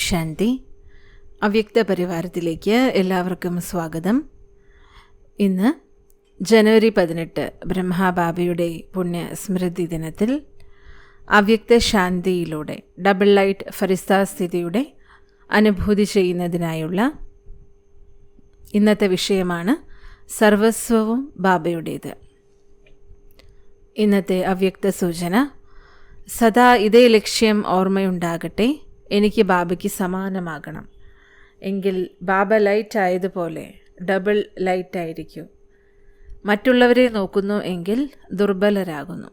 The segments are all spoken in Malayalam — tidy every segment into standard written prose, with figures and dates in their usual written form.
ശാന്തി. അവ്യക്ത പരിവാരത്തിലേക്ക് എല്ലാവർക്കും സ്വാഗതം. ഇന്ന് ജനുവരി 18 ബ്രഹ്മബാബയുടെ പുണ്യസ്മൃതി ദിനത്തിൽ അവ്യക്ത ശാന്തിയിലൂടെ ഡബിൾ ലൈറ്റ് ഫരിസ്ത സ്ഥിതിയുടെ അനുഭൂതി ചെയ്യുന്നതിനായുള്ള ഇന്നത്തെ വിഷയമാണ് സർവസ്വവും ബാബയുടേത്. ഇന്നത്തെ അവ്യക്ത സൂചന: സദാ ഇതേ ലക്ഷ്യം ഓർമ്മയുണ്ടാകട്ടെ. എനിക്ക് ബാബയ്ക്ക് സമാനമാകണം. എങ്കിൽ ബാബ ലൈറ്റ് ആയതുപോലെ ഡബിൾ ലൈറ്റ് ആയിരിക്കും. മറ്റുള്ളവരെ നോക്കുന്നു എങ്കിൽ ദുർബലരാകുന്നു.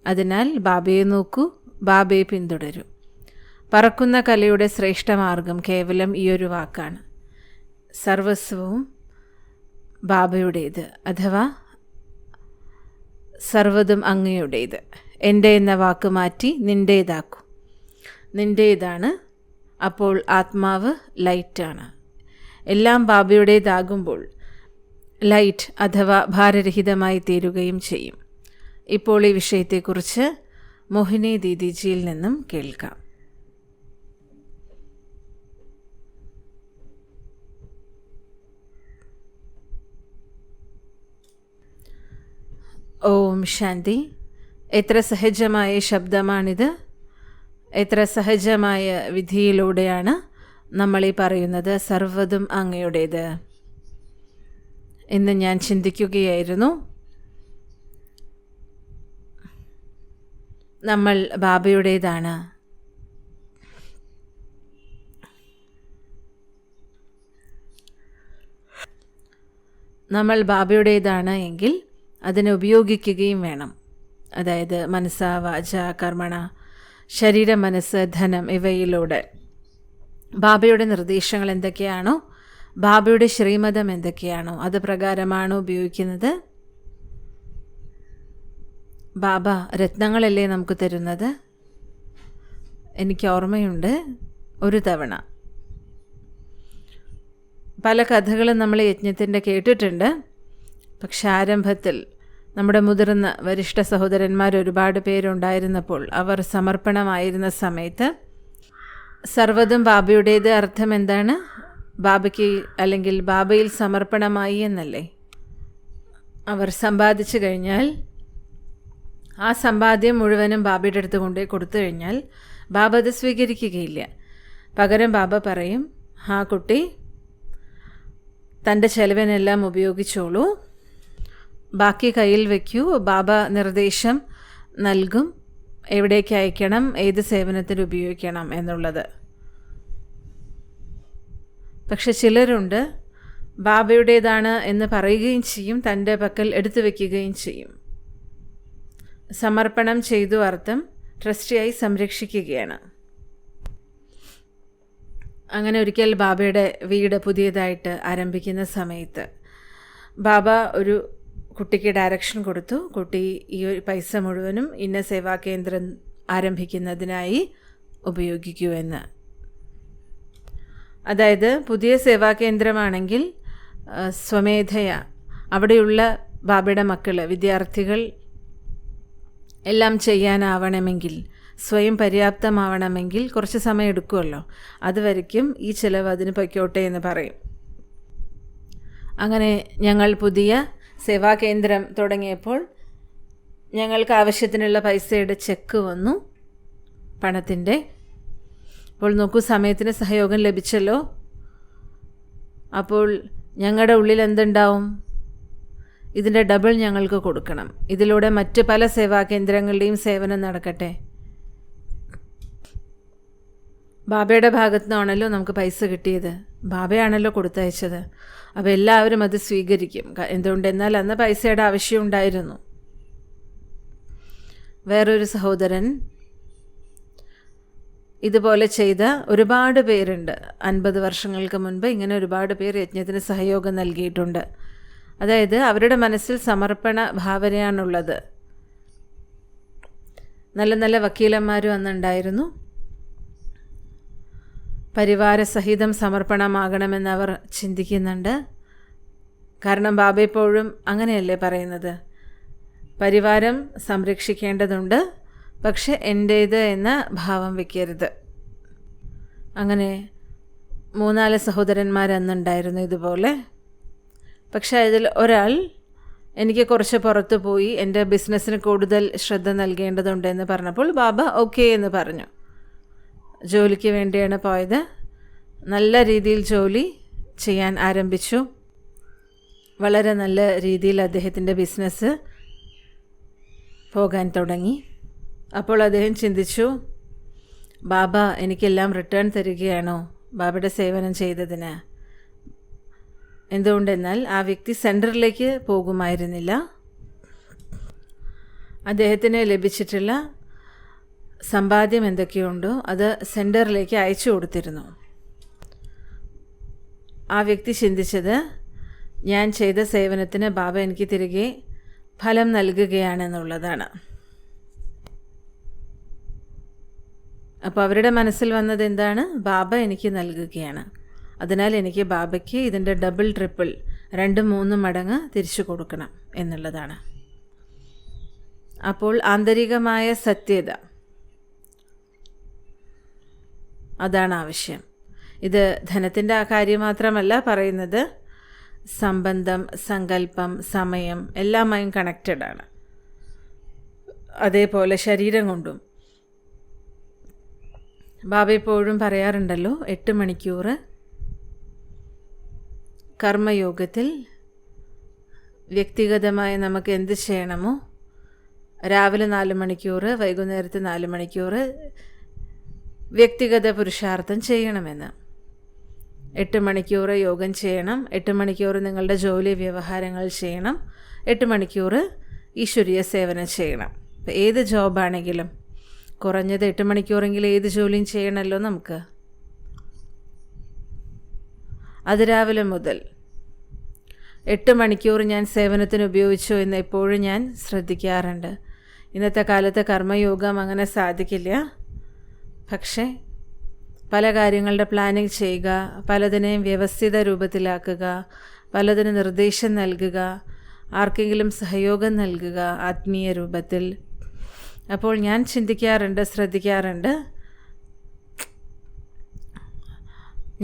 അതിനാൽ ബാബയെ നോക്കൂ, ബാബയെ പിന്തുടരൂ. പറക്കുന്ന കലയുടെ ശ്രേഷ്ഠമാർഗം കേവലം ഈയൊരു വാക്കാണ്: സർവസ്വവും ബാബയുടേത്, അഥവാ സർവ്വതും അങ്ങയുടേത്. എൻ്റെ എന്ന വാക്ക് മാറ്റി നിൻ്റേതാക്കൂ. നിൻ്റേതാണ്. അപ്പോൾ ആത്മാവ് ലൈറ്റാണ്. എല്ലാം ബാബയുടേതാകുമ്പോൾ ലൈറ്റ് അഥവാ ഭാരരഹിതമായി തീരുകയും ചെയ്യും. ഇപ്പോൾ ഈ വിഷയത്തെക്കുറിച്ച് മോഹിനി ദീദിജിയിൽ നിന്നും കേൾക്കാം. ഓം ശാന്തി. എത്ര സഹജമായ ശബ്ദമാണിത്! എത്ര സഹജമായ വിധിയിലൂടെയാണ് നമ്മളീ പറയുന്നത് സർവ്വതും അങ്ങയുടേത്. ഇന്ന് ഞാൻ ചിന്തിക്കുകയായിരുന്നു, നമ്മൾ ബാബയുടേതാണ്. നമ്മൾ ബാബയുടേതാണ് എങ്കിൽ അതിനെ ഉപയോഗിക്കുകയും വേണം. അതായത് മനസ്സ, വാച, കർമ്മണ, ശരീര, മനസ്സ്, ധനം ഇവയിലൂടെ ബാബയുടെ നിർദ്ദേശങ്ങൾ എന്തൊക്കെയാണോ, ബാബയുടെ ശ്രീമതം എന്തൊക്കെയാണോ അത് പ്രകാരമാണോ ഉപയോഗിക്കുന്നത്. ബാബ രത്നങ്ങളല്ലേ നമുക്ക് തരുന്നത്. എനിക്ക് ഓർമ്മയുണ്ട്, ഒരു തവണ പല കഥകളും നമ്മൾ യജ്ഞത്തിൻ്റെ കേട്ടിട്ടുണ്ട്. പക്ഷെ ആരംഭത്തിൽ നമ്മുടെ മുതിർന്ന വരിഷ്ഠ സഹോദരന്മാർ ഒരുപാട് പേരുണ്ടായിരുന്നപ്പോൾ അവർ സമർപ്പണമായിരുന്ന സമയത്ത് സർവ്വതും ബാബയുടേത് അർത്ഥം എന്താണ്? ബാബയ്ക്ക് അല്ലെങ്കിൽ ബാബയിൽ സമർപ്പണമായി എന്നല്ലേ. അവർ സമ്പാദിച്ചു കഴിഞ്ഞാൽ ആ സമ്പാദ്യം മുഴുവനും ബാബയുടെ അടുത്ത് കൊണ്ടുപോയി കൊടുത്തു കഴിഞ്ഞാൽ ബാബ അത് സ്വീകരിക്കുകയില്ല. പകരം ബാബ പറയും, ആ കുട്ടി തൻ്റെ ചെലവിനെല്ലാം ഉപയോഗിച്ചോളൂ, ബാക്കി കയ്യിൽ വയ്ക്കൂ, ബാബ നിർദ്ദേശം നൽകും എവിടേക്ക് അയക്കണം, ഏത് സേവനത്തിന് ഉപയോഗിക്കണം എന്നുള്ളത്. പക്ഷെ ചിലരുണ്ട്, ബാബയുടേതാണ് എന്ന് പറയുകയും ചെയ്യും, തൻ്റെ പക്കൽ എടുത്തു വയ്ക്കുകയും ചെയ്യും. സമർപ്പണം ചെയ്തു അർത്ഥം ട്രസ്റ്റിയായി സംരക്ഷിക്കുകയാണ്. അങ്ങനെ ഒരിക്കൽ ബാബയുടെ വീട് പുതിയതായിട്ട് ആരംഭിക്കുന്ന സമയത്ത് ബാബ ഒരു കുട്ടിക്ക് ഡയറക്ഷൻ കൊടുത്തു. കുട്ടി ഈ ഒരു പൈസ മുഴുവനും ഇന്ന സേവാ കേന്ദ്രം ആരംഭിക്കുന്നതിനായി ഉപയോഗിക്കൂ എന്ന്. അതായത് പുതിയ സേവാ കേന്ദ്രമാണെങ്കിൽ സ്വമേധയ അവിടെയുള്ള ബാബയുടെ മക്കൾ, വിദ്യാർത്ഥികൾ എല്ലാം ചെയ്യാനാവണമെങ്കിൽ, സ്വയം പര്യാപ്തമാവണമെങ്കിൽ കുറച്ച് സമയം എടുക്കുമല്ലോ. അതുവരയ്ക്കും ഈ ചിലവ് അതിന് പൊയ്ക്കോട്ടെ എന്ന് പറയും. അങ്ങനെ ഞങ്ങൾ പുതിയ സേവാകേന്ദ്രം തുടങ്ങിയപ്പോൾ ഞങ്ങൾക്ക് ആവശ്യത്തിനുള്ള പൈസയുടെ ചെക്ക് വന്നു, പണത്തിൻ്റെ. അപ്പോൾ നോക്കൂ, സമയത്തിന് സഹയോഗം ലഭിച്ചല്ലോ. അപ്പോൾ ഞങ്ങളുടെ ഉള്ളിൽ എന്തുണ്ടാവും? ഇതിൻ്റെ ഡബിൾ ഞങ്ങൾക്ക് കൊടുക്കണം. ഇതിലൂടെ മറ്റ് പല സേവാകേന്ദ്രങ്ങളുടെയും സേവനം നടക്കട്ടെ. ബാബയുടെ ഭാഗത്തു നിന്നാണല്ലോ നമുക്ക് പൈസ കിട്ടിയത്, ബാബയാണല്ലോ കൊടുത്തയച്ചത്. അപ്പോൾ എല്ലാവരും അത് സ്വീകരിക്കും. എന്തുകൊണ്ടെന്നാൽ അന്ന് പൈസയുടെ ആവശ്യം ഉണ്ടായിരുന്നു. വേറൊരു സഹോദരൻ ഇതുപോലെ ചെയ്ത ഒരുപാട് പേരുണ്ട്. 50 വർഷങ്ങൾക്ക് മുൻപ് ഇങ്ങനെ ഒരുപാട് പേർ യജ്ഞത്തിന് സഹയോഗം നൽകിയിട്ടുണ്ട്. അതായത് അവരുടെ മനസ്സിൽ സമർപ്പണ ഭാവനയാണുള്ളത്. നല്ല നല്ല വക്കീലന്മാരും അന്നുണ്ടായിരുന്നു. പരിവാരസഹിതം സമർപ്പണമാകണമെന്ന് അവർ ചിന്തിക്കുന്നുണ്ട്. കാരണം ബാബ എപ്പോഴും അങ്ങനെയല്ലേ പറയുന്നത്, പരിവാരം സംരക്ഷിക്കേണ്ടതുണ്ട്, പക്ഷെ എൻ്റേത് എന്ന ഭാവം വയ്ക്കരുത്. അങ്ങനെ 3-4 സഹോദരന്മാരന്നുണ്ടായിരുന്നു ഇതുപോലെ. പക്ഷേ അതിൽ ഒരാൾ എനിക്ക് കുറച്ച് പുറത്തു പോയി എൻ്റെ ബിസിനസ്സിന് കൂടുതൽ ശ്രദ്ധ നൽകേണ്ടതുണ്ടെന്ന് പറഞ്ഞപ്പോൾ ബാബ ഓക്കെ എന്ന് പറഞ്ഞു. ജോലിക്ക് വേണ്ടിയാണ് പോയത്. നല്ല രീതിയിൽ ജോലി ചെയ്യാൻ ആരംഭിച്ചു. വളരെ നല്ല രീതിയിൽ അദ്ദേഹത്തിൻ്റെ ബിസിനസ് പോകാൻ തുടങ്ങി. അപ്പോൾ അദ്ദേഹം ചിന്തിച്ചു, ബാബ എനിക്കെല്ലാം റിട്ടേൺ തരികയാണോ ബാബയുടെ സേവനം ചെയ്തതിന്? എന്തുകൊണ്ടെന്നാൽ ആ വ്യക്തി സെൻറ്ററിലേക്ക് പോകുമായിരുന്നില്ല. അദ്ദേഹത്തിന് ലഭിച്ചിട്ടുള്ള സമ്പാദ്യം എന്തൊക്കെയുണ്ടോ അത് സെൻറ്ററിലേക്ക് അയച്ചു കൊടുത്തിരുന്നു. ആ വ്യക്തി ചിന്തിച്ചത്, ഞാൻ ചെയ്ത സേവനത്തിന് ബാബ എനിക്ക് തിരികെ ഫലം നൽകുകയാണെന്നുള്ളതാണ്. അപ്പോൾ അവരുടെ മനസ്സിൽ വന്നത് എന്താണ്? ബാബ എനിക്ക് നൽകുകയാണ്, അതിനാൽ എനിക്ക് ബാബയ്ക്ക് ഇതിൻ്റെ ഡബിൾ ട്രിപ്പിൾ 2-3 മടങ്ങ് തിരിച്ചു കൊടുക്കണം എന്നുള്ളതാണ്. അപ്പോൾ ആന്തരികമായ സത്യത, അതാണ് ആവശ്യം. ഇത് ധനത്തിൻ്റെ ആ കാര്യം മാത്രമല്ല പറയുന്നത്, സംബന്ധം, സങ്കല്പം, സമയം എല്ലാമായും കണക്റ്റഡാണ്. അതേപോലെ ശരീരം കൊണ്ടും. ബാബ എപ്പോഴും പറയാറുണ്ടല്ലോ, 8 മണിക്കൂർ കർമ്മയോഗത്തിൽ വ്യക്തിഗതമായി നമുക്ക് എന്ത് ചെയ്യണമോ, രാവിലെ 4 മണിക്കൂർ, വൈകുന്നേരത്ത് 4 മണിക്കൂർ വ്യക്തിഗത പുരുഷാർത്ഥം ചെയ്യണമെന്ന്. 8 മണിക്കൂർ യോഗം ചെയ്യണം, 8 മണിക്കൂർ നിങ്ങളുടെ ജോലി വ്യവഹാരങ്ങൾ ചെയ്യണം, 8 മണിക്കൂർ ഈശ്വരീയ സേവനം ചെയ്യണം. ഇപ്പോൾ ഏത് ജോബാണെങ്കിലും കുറഞ്ഞത് 8 മണിക്കൂറെങ്കിലും ഏത് ജോലിയും ചെയ്യണമല്ലോ നമുക്ക്. അതിരാവിലെ മുതൽ 8 മണിക്കൂർ ഞാൻ സേവനത്തിന് ഉപയോഗിച്ചു എന്ന് എപ്പോഴും ഞാൻ ശ്രദ്ധിക്കാറുണ്ട്. ഇന്നത്തെ കാലത്ത് കർമ്മയോഗം അങ്ങനെ സാധിക്കില്ല. പക്ഷേ പല കാര്യങ്ങളുടെ പ്ലാനിങ് ചെയ്യുക, പലതിനെയും വ്യവസ്ഥിത രൂപത്തിലാക്കുക, പലതിന് നിർദ്ദേശം നൽകുക, ആർക്കെങ്കിലും സഹയോഗം നൽകുക ആത്മീയ രൂപത്തിൽ. അപ്പോൾ ഞാൻ ചിന്തിക്കാറുണ്ട്, ശ്രദ്ധിക്കാറുണ്ട്,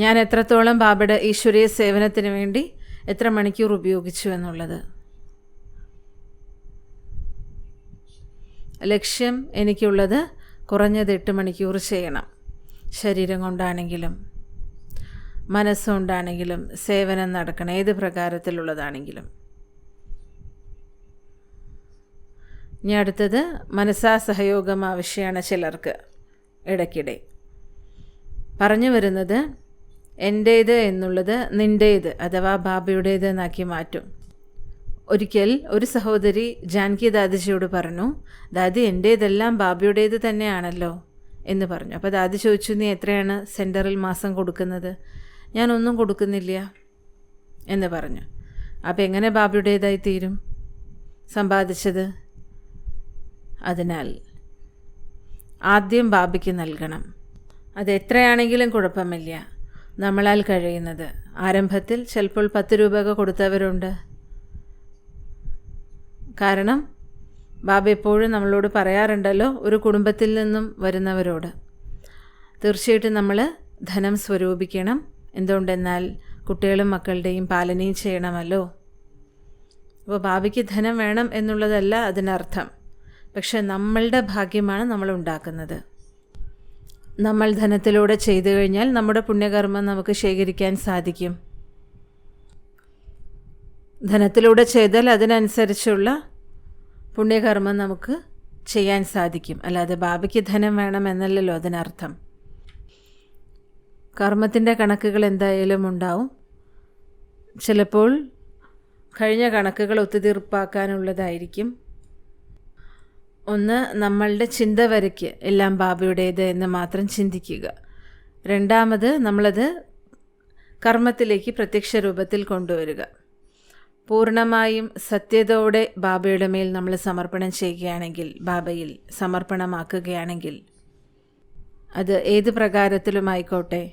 ഞാൻ എത്രത്തോളം ബാബയുടെ ഈശ്വരീയ സേവനത്തിന് വേണ്ടി എത്ര മണിക്കൂർ ഉപയോഗിച്ചു എന്നുള്ളത്. ലക്ഷ്യം എനിക്കുള്ളത് കുറഞ്ഞത് 8 മണിക്കൂർ ചെയ്യണം. ശരീരം കൊണ്ടാണെങ്കിലും മനസ്സുകൊണ്ടാണെങ്കിലും സേവനം നടക്കണം, ഏത് പ്രകാരത്തിലുള്ളതാണെങ്കിലും. ഇനി അടുത്തത് മനസ്സാ സഹയോഗം ആവശ്യമാണ് ചിലർക്ക്. ഇടയ്ക്കിടെ പറഞ്ഞു വരുന്നത്, എൻ്റേത് എന്നുള്ളത് നിൻ്റേത് അഥവാ ബാബയുടേത് എന്നാക്കി മാറ്റും. ഒരിക്കൽ ഒരു സഹോദരി ജാൻകി ദാദിജിയോട് പറഞ്ഞു, ദാദി എൻ്റേതെല്ലാം ബാബയുടേത് തന്നെയാണല്ലോ എന്ന് പറഞ്ഞു. അപ്പോൾ ദാദി ചോദിച്ചു, നീ എത്രയാണ് സെൻറ്ററിൽ മാസം കൊടുക്കുന്നത്? ഞാനൊന്നും കൊടുക്കുന്നില്ല എന്ന് പറഞ്ഞു. അപ്പോൾ എങ്ങനെ ബാബയുടേതായി തീരും സമ്പാദിച്ചത്? അതിനാൽ ആദ്യം ബാബയ്ക്ക് നൽകണം. അത് എത്രയാണെങ്കിലും കുഴപ്പമില്ല, നമ്മളാൽ കഴിയുന്നത്. ആരംഭത്തിൽ ചിലപ്പോൾ 10 രൂപ ഒക്കെ കൊടുത്തവരുണ്ട്. കാരണം ബാബ എപ്പോഴും നമ്മളോട് പറയാറുണ്ടല്ലോ, ഒരു കുടുംബത്തിൽ നിന്നും വരുന്നവരോട് തീർച്ചയായിട്ടും നമ്മൾ ധനം സ്വരൂപിക്കണം. എന്തുകൊണ്ടെന്നാൽ കുട്ടികളും മക്കളുടെയും പാലനയും ചെയ്യണമല്ലോ. അപ്പോൾ ബാബയ്ക്ക് ധനം വേണം എന്നുള്ളതല്ല അതിനർത്ഥം. പക്ഷെ നമ്മളുടെ ഭാഗ്യമാണ് നമ്മൾ ഉണ്ടാക്കുന്നത്. നമ്മൾ ധനത്തിലൂടെ ചെയ്തു കഴിഞ്ഞാൽ നമ്മുടെ പുണ്യകർമ്മം നമുക്ക് ശേഖരിക്കാൻ സാധിക്കും. ധനത്തിലൂടെ ചെയ്താൽ അതിനനുസരിച്ചുള്ള പുണ്യകർമ്മം നമുക്ക് ചെയ്യാൻ സാധിക്കും. അല്ലാതെ ബാബയ്ക്ക് ധനം വേണം എന്നല്ലല്ലോ അതിനർത്ഥം. കർമ്മത്തിൻ്റെ കണക്കുകൾ എന്തായാലും ഉണ്ടാവും. ചിലപ്പോൾ കഴിഞ്ഞ കണക്കുകൾ ഒത്തുതീർപ്പാക്കാനുള്ളതായിരിക്കും. ഒന്ന്, നമ്മളുടെ ചിന്ത വരയ്ക്ക് എല്ലാം ബാബയുടേത് എന്ന് മാത്രം ചിന്തിക്കുക. രണ്ടാമത്, നമ്മളത് കർമ്മത്തിലേക്ക് പ്രത്യക്ഷ രൂപത്തിൽ കൊണ്ടുവരിക. പൂർണ്ണമായും സത്യതയോടെ ബാബയുടെ മേൽ നമ്മൾ സമർപ്പണം ചെയ്യുകയാണെങ്കിൽ, ബാബയിൽ സമർപ്പണമാക്കുകയാണെങ്കിൽ, അത് ഏത് പ്രകാരത്തിലുമായിക്കോട്ടെ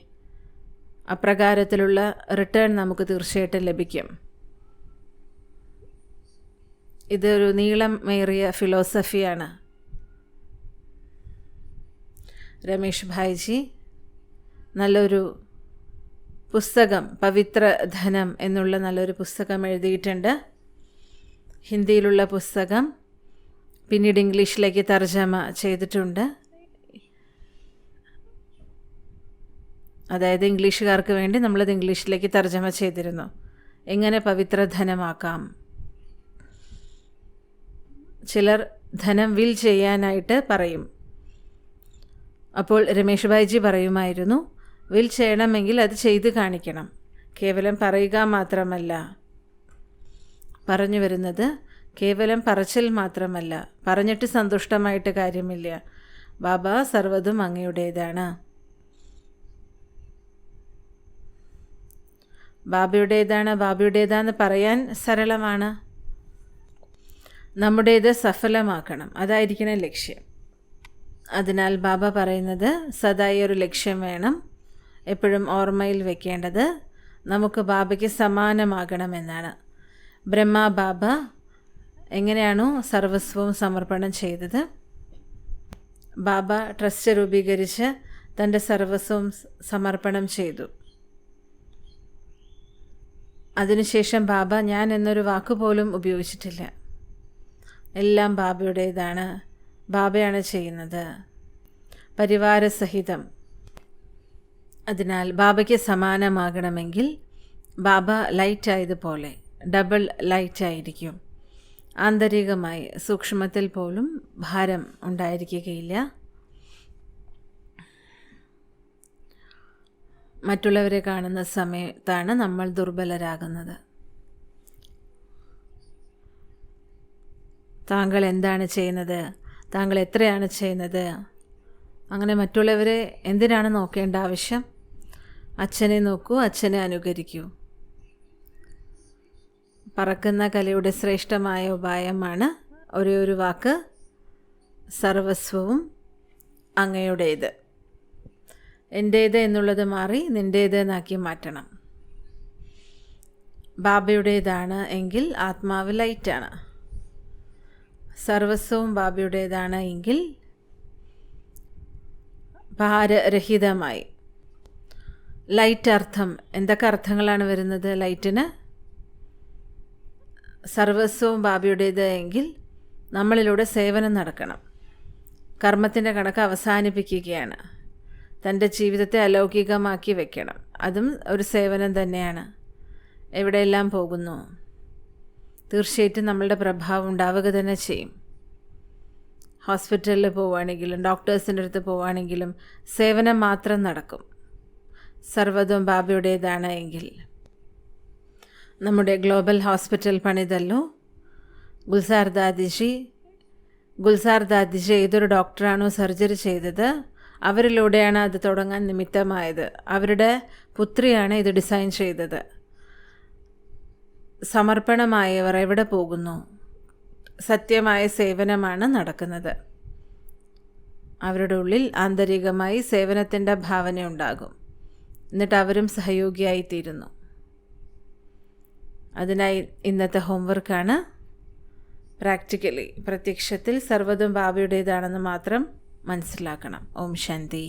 അപ്രകാരത്തിലുള്ള റിട്ടേൺ നമുക്ക് തീർച്ചയായിട്ടും ലഭിക്കും. ഇതൊരു നീളമേറിയ ഫിലോസഫിയാണ്. രമേഷ് ഭായിജി നല്ലൊരു പുസ്തകം, പവിത്ര ധനം എന്നുള്ള നല്ലൊരു പുസ്തകം എഴുതിയിട്ടുണ്ട്. ഹിന്ദിയിലുള്ള പുസ്തകം പിന്നീട് ഇംഗ്ലീഷിലേക്ക് തർജ്ജമ ചെയ്തിട്ടുണ്ട്. അതായത് ഇംഗ്ലീഷുകാർക്ക് വേണ്ടി നമ്മളത് ഇംഗ്ലീഷിലേക്ക് തർജ്ജമ ചെയ്തിരുന്നു. എങ്ങനെ പവിത്ര ധനമാക്കാം. ചിലർ ധനം വിൽ ചെയ്യാനായിട്ട് പറയും. അപ്പോൾ രമേഷ് ഭായിജി പറയുമായിരുന്നു, വിൽ ചെയ്യണമെങ്കിൽ അത് ചെയ്ത് കാണിക്കണം, കേവലം പറയുക മാത്രമല്ല. പറഞ്ഞു വരുന്നത് കേവലം പറച്ചിൽ മാത്രമല്ല, പറഞ്ഞിട്ട് സന്തുഷ്ടമായിട്ട് കാര്യമില്ല. ബാബ സർവ്വതും അങ്ങയുടേതാണ്. ബാബയുടേതാന്ന് പറയാൻ സരളമാണ്. നമ്മുടേത് സഫലമാക്കണം, അതായിരിക്കണം ലക്ഷ്യം. അതിനാൽ ബാബ പറയുന്നത് സദാ ഒരു ലക്ഷ്യം വേണം. എപ്പോഴും ഓർമ്മയിൽ വെക്കേണ്ടത് നമുക്ക് ബാബയ്ക്ക് സമാനമാകണമെന്നാണ്. ബ്രഹ്മ ബാബ എങ്ങനെയാണോ സർവസ്വവും സമർപ്പണം ചെയ്തത്, ബാബ ട്രസ്റ്റ് രൂപീകരിച്ച് തൻ്റെ സർവസ്വവും സമർപ്പണം ചെയ്തു. അതിനുശേഷം ബാബ ഞാൻ എന്നൊരു വാക്കുപോലും ഉപയോഗിച്ചിട്ടില്ല. എല്ലാം ബാബയുടേതാണ്, ബാബയാണ് ചെയ്യുന്നത്, പരിവാരസഹിതം. അതിനാൽ ബാബയ്ക്ക് സമാനമാകണമെങ്കിൽ ബാബ ലൈറ്റായതുപോലെ ഡബിൾ ലൈറ്റായിരിക്കും. ആന്തരികമായി സൂക്ഷ്മത്തിൽ പോലും ഭാരം ഉണ്ടായിരിക്കുകയില്ല. മറ്റുള്ളവരെ കാണുന്ന സമയത്താണ് നമ്മൾ ദുർബലരാകുന്നത്. താങ്കൾ എന്താണ് ചെയ്യുന്നത്, താങ്കൾ എത്രയാണ് ചെയ്യുന്നത്, അങ്ങനെ മറ്റുള്ളവരെ എന്തിനാണ് നോക്കേണ്ട ആവശ്യം? അച്ഛനെ നോക്കൂ, അച്ഛനെ അനുകരിക്കൂ. പറക്കുന്ന കലയുടെ ശ്രേഷ്ഠമായ ഉപായമാണ് ഒരേ ഒരു വാക്ക്, സർവസ്വവും അങ്ങയുടേത്. എൻ്റേത് എന്നുള്ളത് മാറി നിൻ്റേത് എന്നാക്കി മാറ്റണം. ബാബയുടേതാണ് എങ്കിൽ ആത്മാവ് ലൈറ്റാണ്. സർവസ്വവും ബാബയുടേതാണ് എങ്കിൽ ഭാരരഹിതമായി. ലൈറ്റ് അർത്ഥം എന്തൊക്കെ അർത്ഥങ്ങളാണ് വരുന്നത് ലൈറ്റിന്? സർവസ്വവും ബാബയുടേത് എങ്കിൽ നമ്മളിലൂടെ സേവനം നടക്കണം. കർമ്മത്തിൻ്റെ കണക്ക് അവസാനിപ്പിക്കുകയാണ്. തൻ്റെ ജീവിതത്തെ അലൗകികമാക്കി വെക്കണം. അതും ഒരു സേവനം തന്നെയാണ്. എവിടെയെല്ലാം പോകുന്നു തീർച്ചയായിട്ടും നമ്മളുടെ പ്രഭാവം ഉണ്ടാവുക തന്നെ ചെയ്യും. ഹോസ്പിറ്റലിൽ പോവുകയാണെങ്കിലും ഡോക്ടേഴ്സിൻ്റെ അടുത്ത് പോവുകയാണെങ്കിലും സേവനം മാത്രം നടക്കും. സർവ്വതും ബാബയുടേതാണ് എങ്കിൽ. നമ്മുടെ ഗ്ലോബൽ ഹോസ്പിറ്റൽ പണിതല്ലോ ഗുൽസാർ ദാദിജി ഏതൊരു ഡോക്ടറാണോ സർജറി ചെയ്തത് അവരിലൂടെയാണ് അത് തുടങ്ങാൻ നിമിത്തമായത്. അവരുടെ പുത്രിയാണ് ഇത് ഡിസൈൻ ചെയ്തത്. സമർപ്പണമായവർ എവിടെ പോകുന്നു? സത്യമായ സേവനമാണ് നടക്കുന്നത്. അവരുടെ ഉള്ളിൽ ആന്തരികമായി സേവനത്തിൻ്റെ ഭാവന ഉണ്ടാകും. എന്നിട്ട് അവരും സഹയോഗിയായിത്തീരുന്നു. അതിനായി ഇന്നത്തെ ഹോംവർക്കാണ് പ്രാക്ടിക്കലി പ്രത്യക്ഷത്തിൽ സർവ്വതും ബാബയുടേതാണെന്ന് മാത്രം മനസ്സിലാക്കണം. ഓം ശാന്തി.